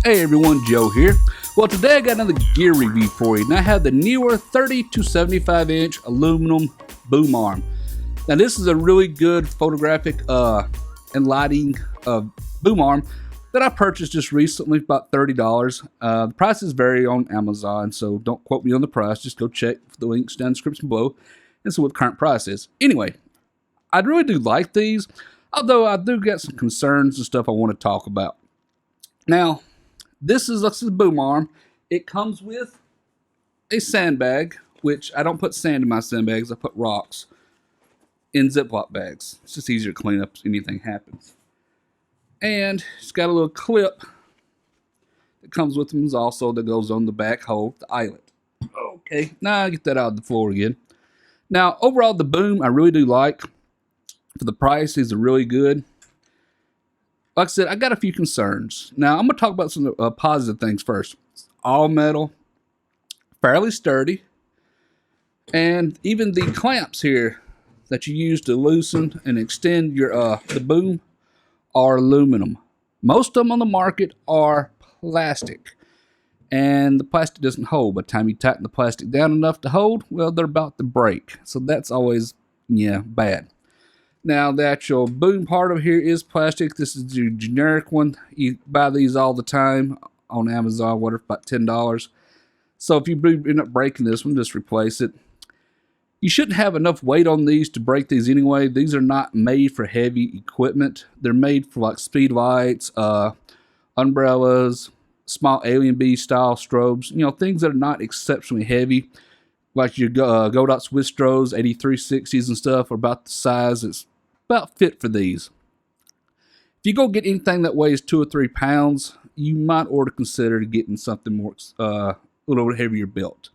Hey everyone, Joe here. Well, today I got another gear review for you, and I have the Neewer 30 to 75 inch aluminum boom arm. Now this is a really good photographic and lighting boom arm that I purchased just recently, about $30. The prices vary on Amazon, so don't quote me on the price. Just go check the links down in the description below and see what the current price is. Anyway, I really do like these, although I do get some concerns and stuff I want to talk about. Now, this is a boom arm. It comes with a sandbag, which I don't put sand in my sandbags. I put rocks in Ziploc bags. It's just easier to clean up if anything happens. And it's got a little clip that comes with them also that goes on the back hole, the eyelet. Okay, now I get that out of the floor again. Now, overall, the boom I really do like. For the price, these are really good. Like I said, I got a few concerns. Now, I'm going to talk about some positive things first. It's all metal, fairly sturdy, and even the clamps here that you use to loosen and extend your the boom are aluminum. Most of them on the market are plastic, and the plastic doesn't hold. By the time you tighten the plastic down enough to hold, well, they're about to break. So that's always, bad. Now, the actual boom part of here is plastic. This is the generic one. You buy these all the time on Amazon, whatever, about $10. So if you end up breaking this one, just replace it. You shouldn't have enough weight on these to break these anyway. These are not made for heavy equipment. They're made for like speed lights, umbrellas, small alien bee style strobes. Things that are not exceptionally heavy. Like your Godot Swistros, 8360s and stuff are about the size. It's about fit for these. If you go get anything that weighs 2 or 3 pounds, you might ought to consider getting something more, a little bit heavier built.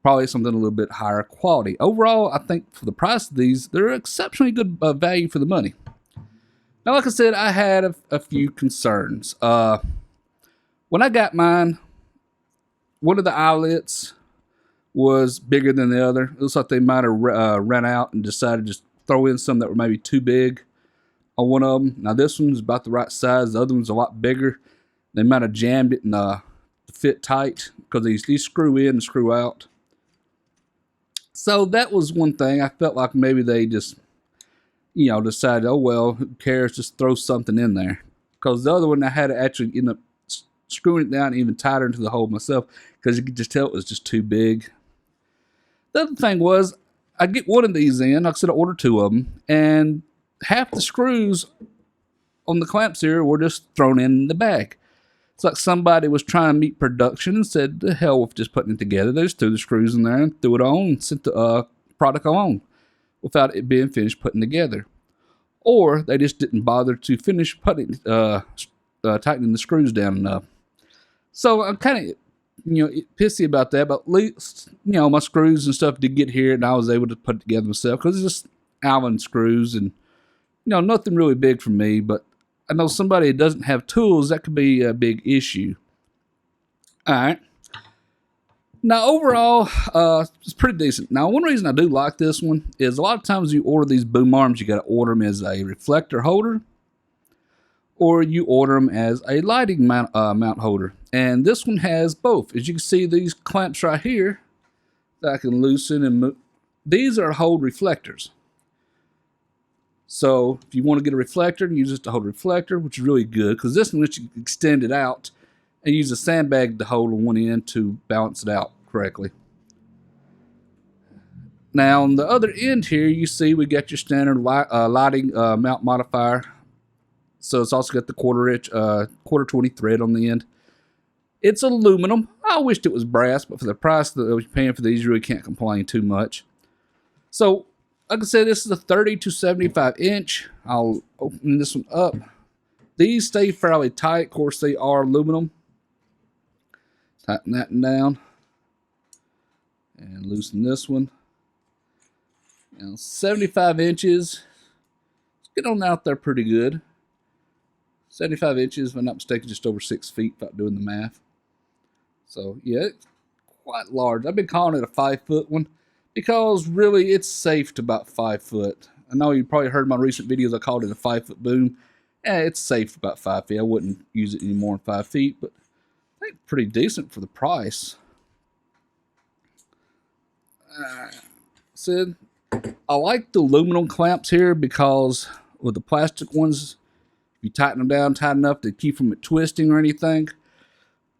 Probably something a little bit higher quality. Overall, I think for the price of these, they're exceptionally good value for the money. Now, like I said, I had a few concerns. When I got mine, one of the eyelets was bigger than the other. It looks like they might have ran out and decided to just throw in some that were maybe too big on one of them. Now this one's about the right size. The other one's a lot bigger. They might have jammed it to fit tight because these screw in and screw out. So that was one thing. I felt like maybe they just, decided, oh well, who cares? Just throw something in there. Because the other one I had to actually end up screwing it down even tighter into the hole myself because you could just tell it was just too big. The other thing was, I get one of these in, like I said, I ordered 2 of them, and half the screws on the clamps here were just thrown in the bag. It's like somebody was trying to meet production and said, the hell with just putting it together. They just threw the screws in there and threw it on and sent the product on without it being finished putting together. Or they just didn't bother to finish tightening the screws down enough. So I'm kind of pissy about that, but at least, my screws and stuff did get here and I was able to put it together myself because it's just Allen screws and, nothing really big for me, but I know somebody that doesn't have tools, that could be a big issue. All right. Now, overall, it's pretty decent. Now, one reason I do like this one is a lot of times you order these boom arms, you got to order them as a reflector holder or you order them as a lighting mount holder. And this one has both. As you can see, these clamps right here that I can loosen and move. These are hold reflectors. So if you want to get a reflector, use this to hold a reflector, which is really good because this one lets you extend it out and use a sandbag to hold on one end to balance it out correctly. Now on the other end here, you see we got your standard lighting mount modifier. So it's also got the quarter 20 thread on the end. It's aluminum. I wished it was brass, but for the price that you're paying for these, you really can't complain too much. So, like I said, this is a 30 to 75 inch. I'll open this one up. These stay fairly tight. Of course, they are aluminum. Tighten that down. And loosen this one. Now, 75 inches. Let's get on out there pretty good. 75 inches, if I'm not mistaken, just over 6 feet without doing the math. So, yeah, it's quite large. I've been calling it a 5-foot one because really it's safe to about 5 foot. I know you probably heard my recent videos, I called it a 5-foot boom. It's safe for about 5 feet. I wouldn't use it any more than 5 feet, but I think pretty decent for the price. Sid, I like the aluminum clamps here because with the plastic ones, if you tighten them down tight enough to keep from it twisting or anything,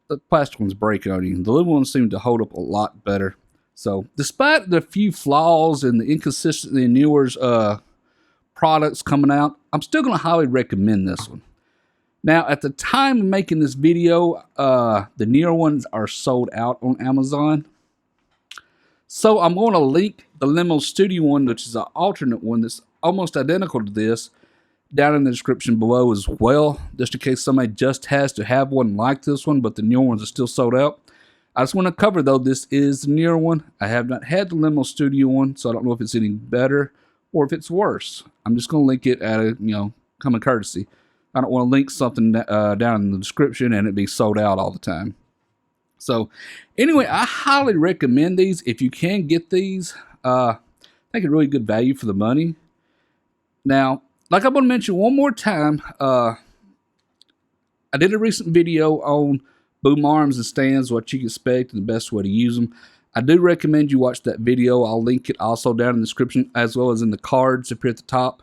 the plastic ones break on you. The aluminum ones seem to hold up a lot better. So, despite the few flaws and the inconsistency in Neewer's products coming out, I'm still going to highly recommend this one. Now, at the time of making this video, the Neewer ones are sold out on Amazon. So, I'm going to link the Limo Studio one, which is an alternate one that's almost identical to this, down in the description below as well, just in case somebody just has to have one like this one, but the Neewer ones are still sold out. I just want to cover, though, this is the Neewer one. I have not had the Limo Studio one, so I don't know if it's any better or if it's worse. I'm just going to link it at a, common courtesy. I don't want to link something down in the description and it be sold out all the time. So, anyway, I highly recommend these. If you can get these, I think it's really good value for the money. Now, like I want to mention one more time, I did a recent video on boom arms and stands, what you can expect and the best way to use them. I do recommend you watch that video. I'll link it also down in the description as well as in the cards up here at the top.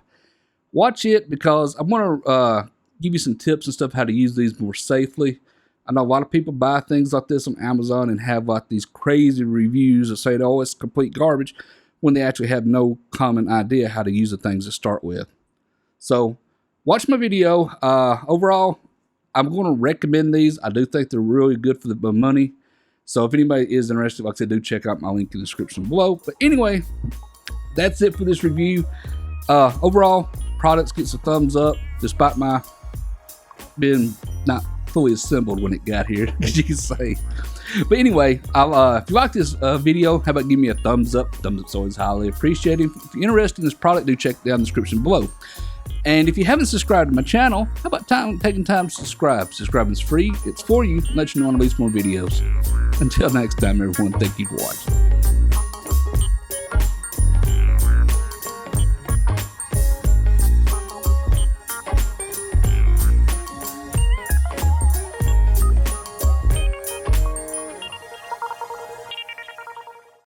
Watch it because I want to give you some tips and stuff how to use these more safely. I know a lot of people buy things like this on Amazon and have like these crazy reviews that say, oh, it's complete garbage, when they actually have no common idea how to use the things to start with. So, watch my video. Overall, I'm going to recommend these. I do think they're really good for the money. So, if anybody is interested, like I said, do check out my link in the description below. But anyway, that's it for this review. Overall, products gets a thumbs up, despite my being not fully assembled when it got here, as you can say. But anyway, if you like this video, how about give me a thumbs up? Thumbs up's always highly appreciated. If you're interested in this product, do check down the description below. And if you haven't subscribed to my channel, how about taking time to subscribe? Subscribing is free. It's for you. Let you know when I release more videos. Until next time, everyone, thank you for watching.